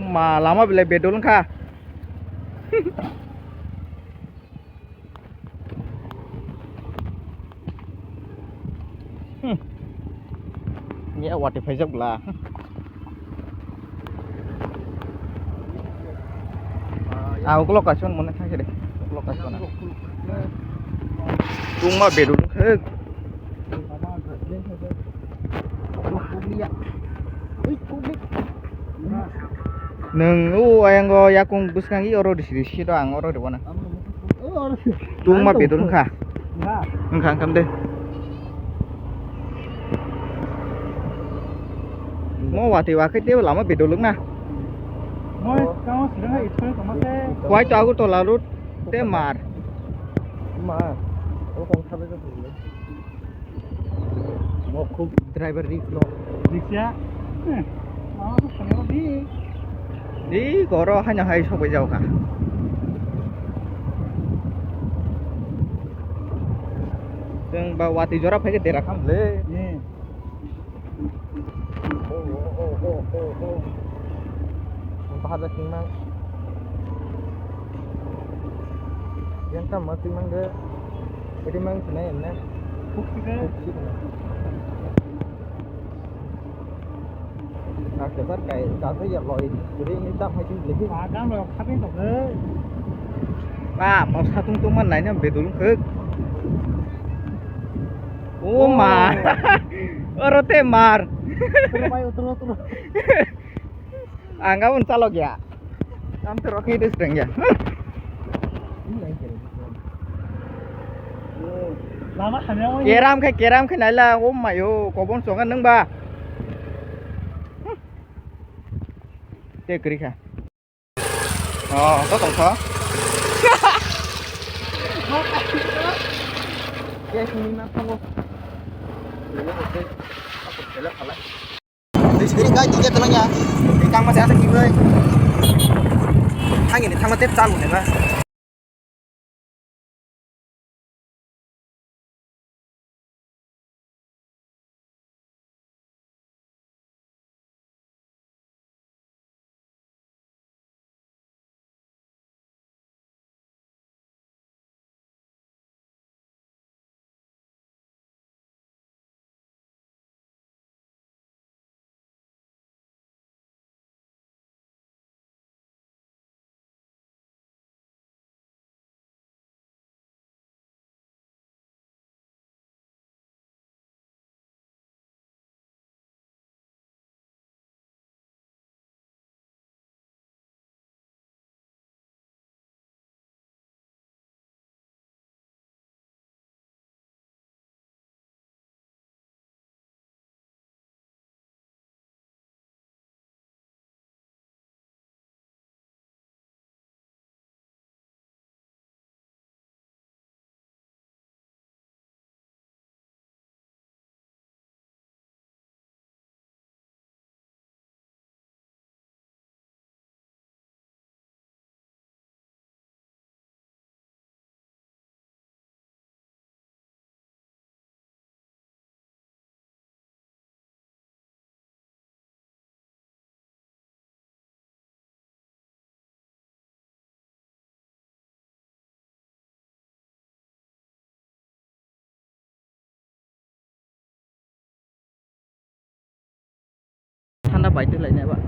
ma lama belai bedul kah? Nghĩa quạt thì phải dốc là aku lokasi mana saja deh lokasi mana rumah bedul neng ayang go yakung bus kangi oro di sini doang oro di mana rumah bedul kah enggak kam deh mau wati wakai dia lama bedul nah quay cho aku to larut te mar mau khub driver riksya di goro hanya hai sobai jauh kah yang bawa tijora pakai derakam le ada timang yang kamu timang ke jadi mang senayan na nah dasar kayak kata ya loy jadi ini tak macam lebih agam loh tapi tak le pak mau satu tuman lainnya bedul ke oh mar orang temar terus angga pun salok ya am teroki itu sedang ya lama keram ke nala om mayo kobon songan neng ba te kiri ka oh to tong tho ke sini na tho di sini guys tiga telanya di kang masih asik juga thang ini thang mà tiếp ચાલુ ને guys Anda baik itu lainnya pak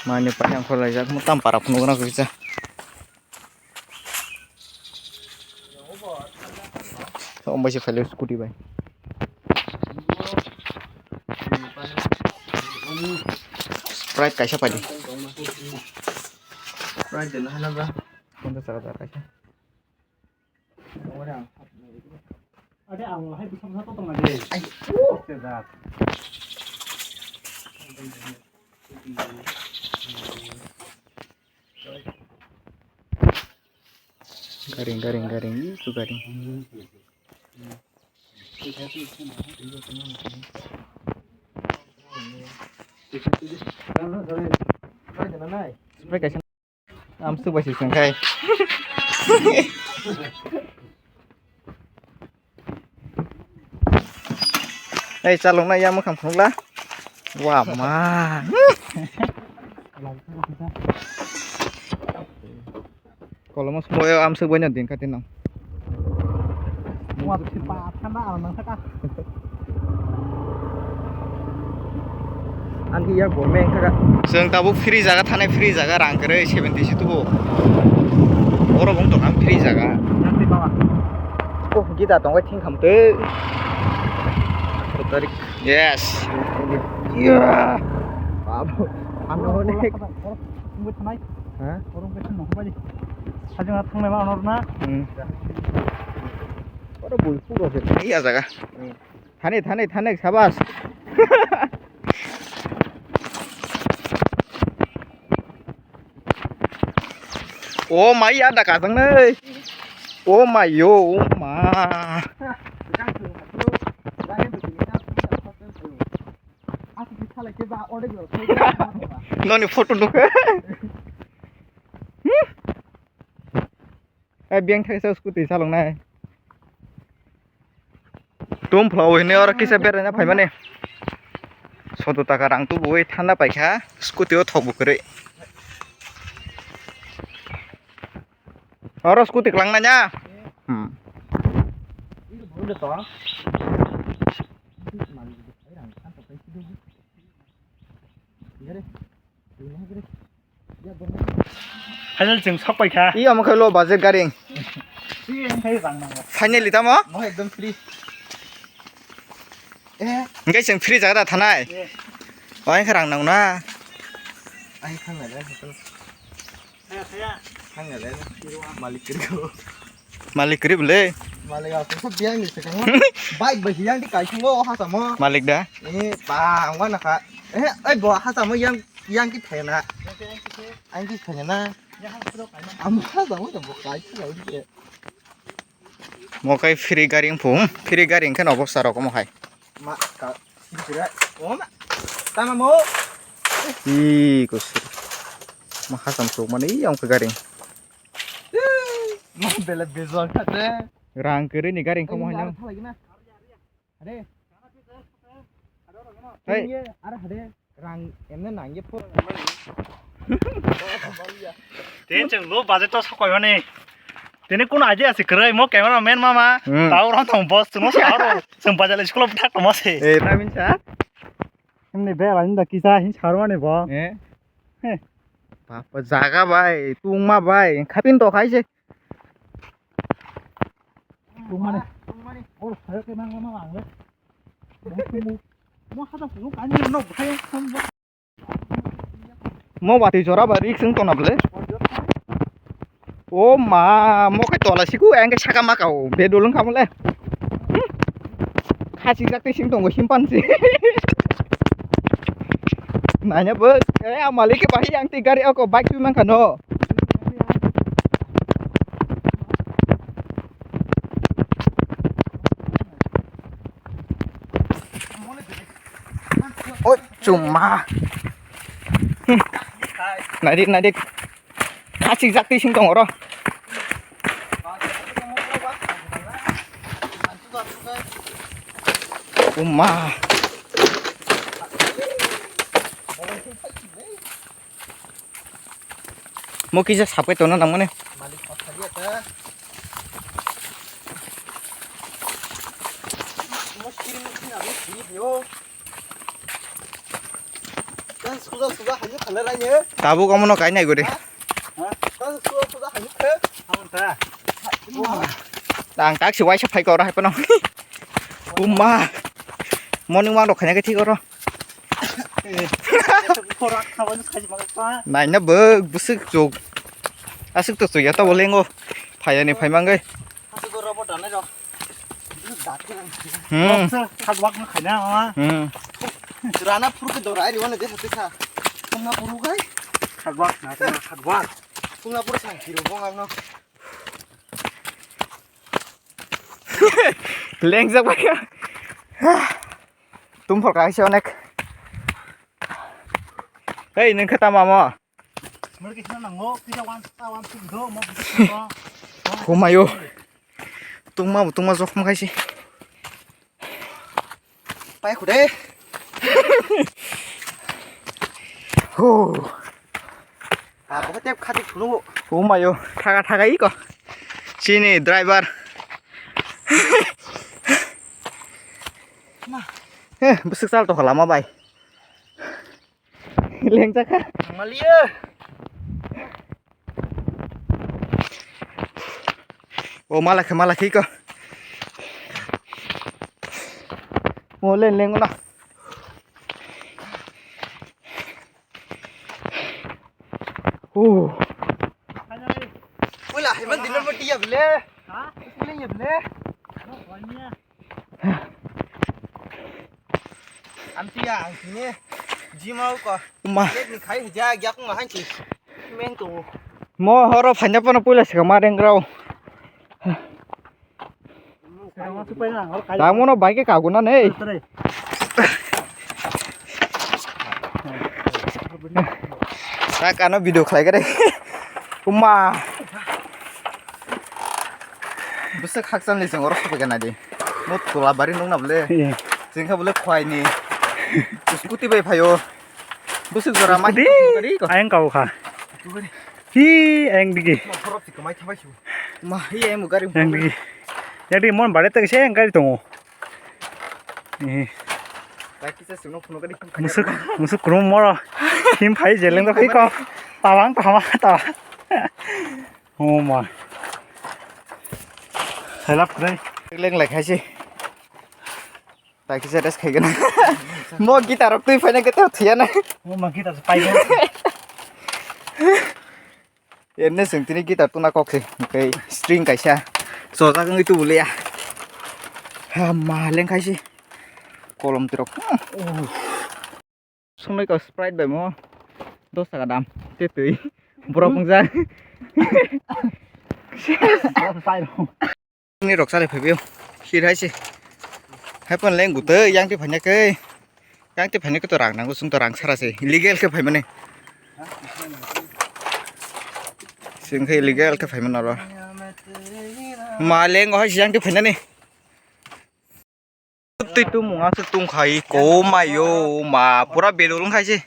mana pak yang kalau aja kamu tampar aku nunggu aku bisa so masih value scooty bay Sprite kayak siapa nih Sprite dan apa untuk salah kayak Ada ang hay bisa satu tong lagi. Sedap. Garing itu garing. Spray kasih. Amsu basi sengkai. Đây sao lúc này em mới không không lá. Wow mà. Kalau mau semua am sebanyak din katin nang. Wah, cepat kan dah nang tak. Anti ya bomeng kagak. Seng tabu free jaga thane free jaga rang kere 70 situ bo. Oro bong to kam free jaga. Nanti bawa. Oh, kita tong wai ting kham te. Tarik. Yes. Iya. Babu. Ano nek. Tunggu tanai. Hah? Orang pesen mau apa sih? Sajeng datang memang orna. Oro bul puro se. Iya jaga. Thane sabas. Oh my ada kadang nih. Oh my yo, oh my. Noni foto dulu. Biang thay sao scooty sao lòng này. Tum flow ini orang kisah berenya phải mana? Suatu takarang tu buat thanda pakai scooty itu thok bukre. Orang scooty kelang nanya. Udah toh. Hanya jeng sok pai kha. Iya mau kalau budget garing. Iya thấy rằng mà. Finally tamo? Mau एकदम free. Enggak jeng free jaga tanai. Oh yang kerang nang na. Ay khang ngai betul. Saya. Khang ngai Malik kerja. Malik kerja boleh. Malik aku tuh biang ni sekarang. Baik bagi yang di kai semua sama. Malik dah. Ini bang mana kak? Bawa sama yang kita nak. Anh kita na. Am sama dah buka itu lah dia. Mau kai free garing pun, free garing kan apa saro kamu hai? Mak kak. Tidak. Oh mak. Tama mo. Ih kusir. Mah sam sok mana yang ke garing? Mau bela bezon kata. Rang kiri ni garing kamu hanya. Ada. Hei. Ada. Rang emne nangye pun. Tension low budget to sakoi mane. Tene kono idea ase krai mo cameraman mama. Tau ron tong boss tuno saro. Sem bajale school thak to mase. Eh, namin sa? Emne be lain da kisa hin charwane bo. Papa jaga bhai, tungma bhai, khapin to khai se. Tungmane. Or khayo ke mang mang le. Mo hada pu ka ni no khayo sam. Mau bati chora ba rik sing to na ble. Oh ma, mau kai tola siku ang kai saka makau, be dolong kamu le. Khasi sakti sing to go simpan sih. Nanya bos, amali ke bahi yang 3 ri aku bike tu mang kano. Oh, cuma. Nadik. Kasih sakti sing tong ora. Umah. Mau kisah sampai tono namanya. Malik kota dia ta. Mo kirim ni na video. Dan sudah hanya khalar aja. Tabu kamu no kainnya gue deh. Dan sudah hanya ke. Amun ta. Đang các sự quay sắp phải có ra hay không? Umah. Morning walk kayaknya kecil kok. Korak kawan kaji maksa. Này nó bơ busuk juk. Asuk tuh ya tau boleh ngo. Payah nih payah mangga. Satu dora Khadwak nó khải nào mà. Rana pur ke dora ini wana desa desa. Punga puru kai. Khadwak nah khadwak. Punga puru sang kiro bong no. Leng ra vậy. Tum phật cái sao này. Hey, nên khata mà. Mới cái nó ngô, cái tao ăn thịt ngô mà có. Không mày ơi. Tung mà dọc mà cái gì. Pai khu đấy. À, có tiếp khát thịt luôn. Không mày ơi, thà cái có. Sini driver. Besok sal tuh lama bay. Leng chắc ha. Malia. Oh malah khí cơ. Ngồi lên con nào. Ui là vẫn đi lên một tiệm lên. Hả? Lên nhập lên. Nó gọi nha. Anh tia anh nhé. Gì mau có. Mà. Chết mình khai ra giặc mà anh chị. Men tù. Mo horo phanya pa na pula sa kamareng raw. Nó supaya nang kalau kayak. Tamo no bike kagunan eh. Tak ano video khlai ka dai. Uma. Besok haksan le sing orok pa kana di. Mo tula bari nong nable. Sing ka bole khwai ni. Scooty bai phayo. Besok jora mai. Anh cầu khả. Hi anh đi. Mà phorop thì có mấy thằng chú. Ma hi em gari. Anh đi. Yang di mon balik tak saya angkat itu. Lagi saya suno puno ka di. Musuk kurung moro. Kim phai jeleng tak kiko. Tawang tawa. Oh my. Saya lap đây. Leng lại khai chi. Lagi saya das khai kana. Mo gitar rok tui phai na ka tao thian na. Oh mà kita sepai kan. Enne sing tini gitar tu na kok si. Cái string kai sa. So ra cái tu le. Ha ma leng khai chi. Kolom tirok. Song nei ka sprite bai mo. Dos sa dam. Te tui. Bro pung ra. Sepai đâu. Ni rok sa le phai biu. Khi hai chi. Hai pon leng gu te yang ti phanya ke. Yang ti phanya ke to rang nang gu sung to rang sara si. Illegal ke phai mane. Sing ke illegal ke phai man ro. Mà lên ngồi giang cái phần này tụi tôi muốn ăn tung khai cố mày yo mà pura bê đồ luôn khai chứ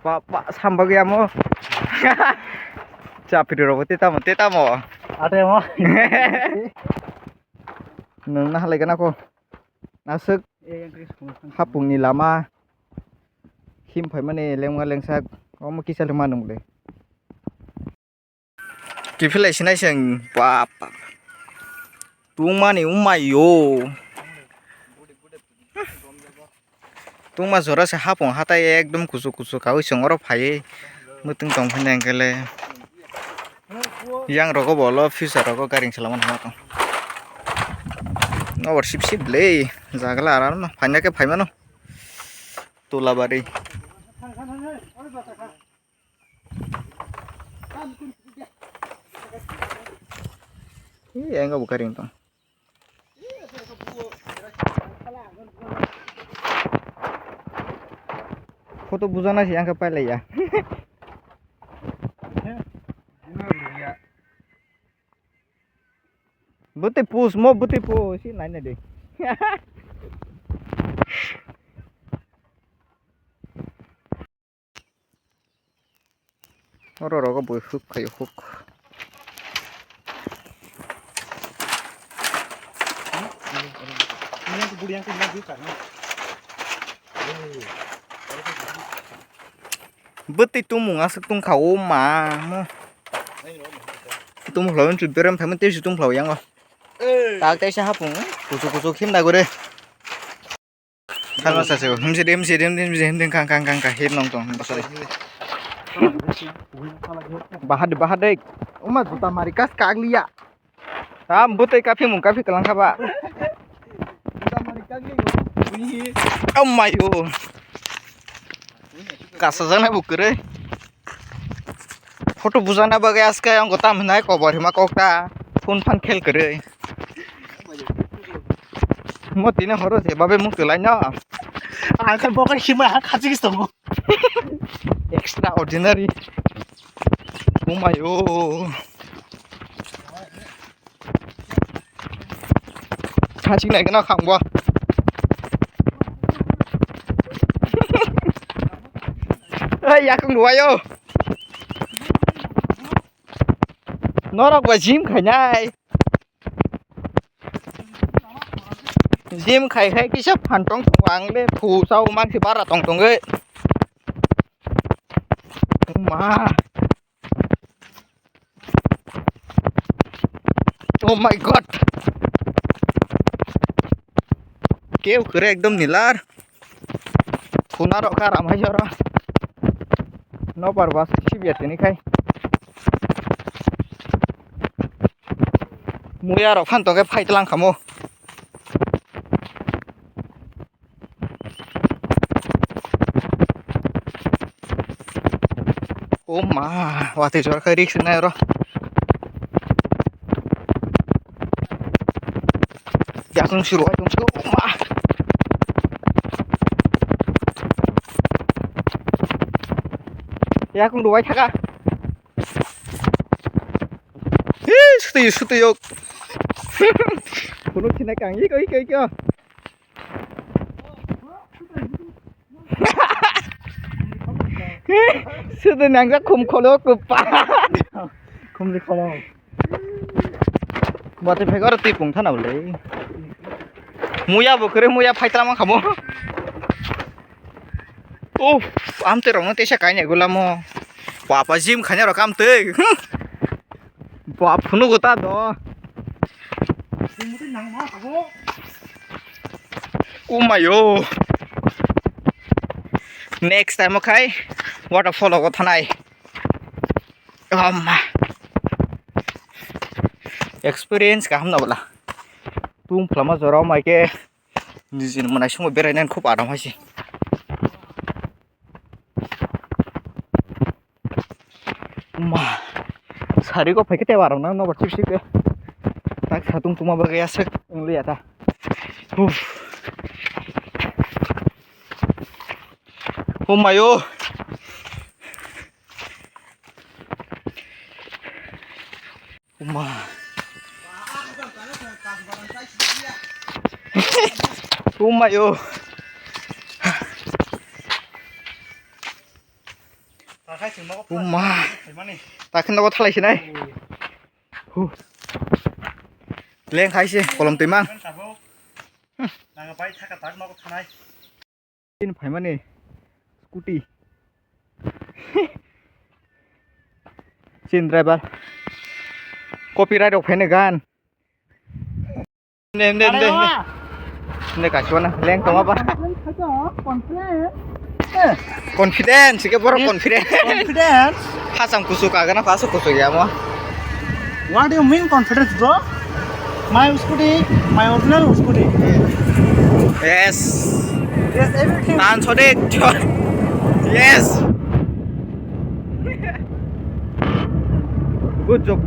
pak sampai cái mo capek rồi teta mo Ada yang mau? nung nah lagi kan aku nasuk hapung ni lama him phải mà này leng sak có một kisah lama nung deh Kifilai sinai sing papa. Tuma ni umayo. Tuma zora se hapong hatai ekdom kusu kau songoro phai. Mutung tong phanyang kele. Yang rogo bolo future rogo garing selaman hamatong. No worship le. Jagala aram no phanya ke phai mano. Tula bari. Iya enggak buka ring tong. Foto busana sih angkat pale ya. Buti pus sih lainnya deh. Oro boy hook kayak hook. Yang kedua juga. Betul itu mau ngasih tung kau mah. Tung lawan cuberan paman tes tung lau yang oh. Tak tes siapa pun. Kusuk him dah gue. Kalau saya him sedem kang him nong tong. Bahad deh. Uma juta marikas kaglia. Butai kafe kelang kaba. Juta marikas ni. Mayo. Kasazana bukure. Foto buzana bagai aska yang kota menai kobar hima kokta. Phone fan khel करे. Mo tine horo se babe muk tulai na. Angkat bokan hima khaji gistongo. Extraordinary. Oh my Caching này cái nó khẳng quá. Ê, dạ con đuổi vô. Nó đọc về gym khởi nhai. Gym khởi hay cái sắp hẳn trong hoàng lên thủ sau mang thì bắt ra tổng ấy. Mà. Oh my god. Kêu khởi एकदम नीलार. खुना रखा राम है जरा. No parvas शिबियाते नहीं खाई. मुया रख फान तो के फाइट लांग खामो. Oh ma, wati jor kai risk na ro. Ya kung suruh ma. Ya kung duai thaka. Sutu yok. Kuno china kang cái kia. Sudah nangga kum kolok kupa. Kum di kolong. Buat pegor tipung thana boleh. Muya bukre muya fight lama kamu. Am terong nanti saya kayaknya gula mo. Papa gym kayaknya rekam te. Papa punu gota do. Mayo. Next time okay. Waterfall ko thanai. Experience ka hamna bola. Tung plama jorao mai ke nijin manai sungo berainan khub aram haisi. Sari ko phai ke tewaram na no bachip sik. Tak satung tuma bagai asek ngli ata. Oh mayo. Mayo. Takkan dapat halai sini. Leng hai sih, kolom timang. Ini apa mana? Scooty. Sin driver. Copyright of Penegan. Ini kacau na. Leng kamu apa? Confidence, kita baru confidence. Hasam kusuk agak na pasuk kusuk ya mo. What do you mean confidence, bro? My scooty, my original scooty. Yes. Yes, everything. Tan sodik. Yes. Good job.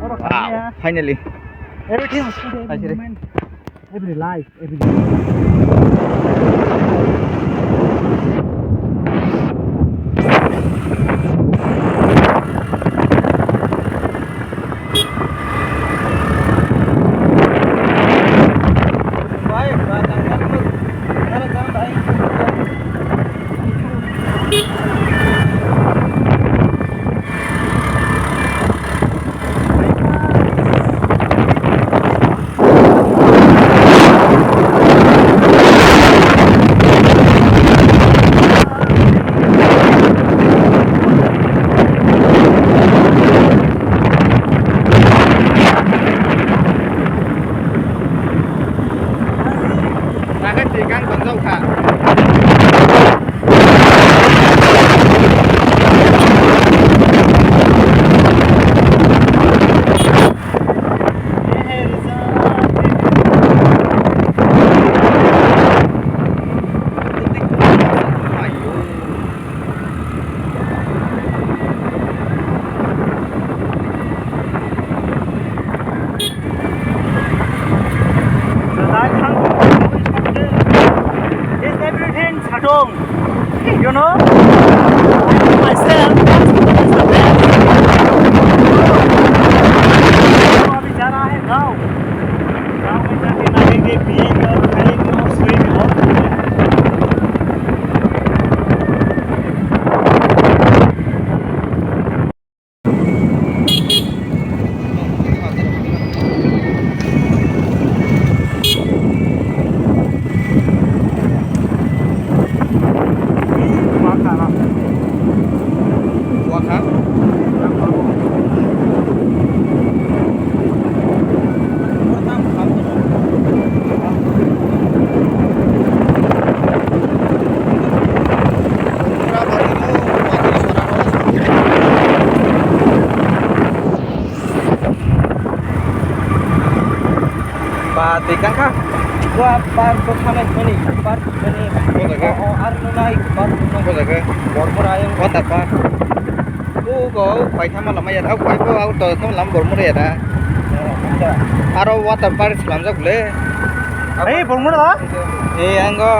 Wow, finally. Everything scooty, every moment, every life, every day. You know? Myself, that's the best. अभी जा रहा है गाँव में जाके नहाएंगे पिएंगे और खाएंगे और सोएंगे और Patikan kah? Gua par pertama ini, par ini. Oh, arno naik par ini. Bormor ayam. What apa? Kau phải tham làm mấy giờ đâu phải có auto tham làm bormor ya dah. Aro water park làm sao boleh? Hey, bormor dah? Anggo.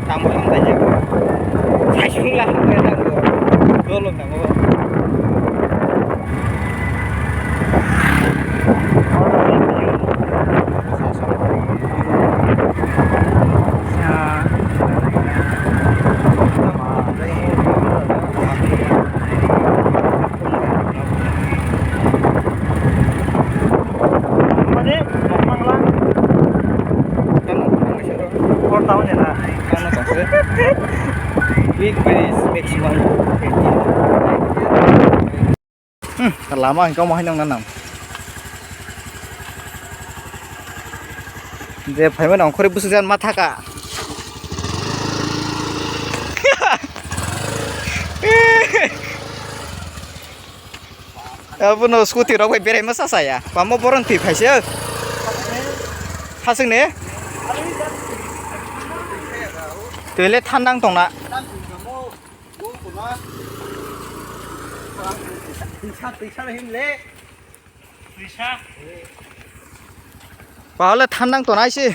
Kamu yang tanya. Saya lah, saya tak tahu. Dulu tak tahu. Lama kau mau hinang nanam. Dia phải mới nòng khơi bút gian mắt thắc à. Apa no scooter aku berai masa saya. Kamu berhenti pasir. Pasang ni. Toilet tandang tong nak. Bảo là than đang tổn ai chứ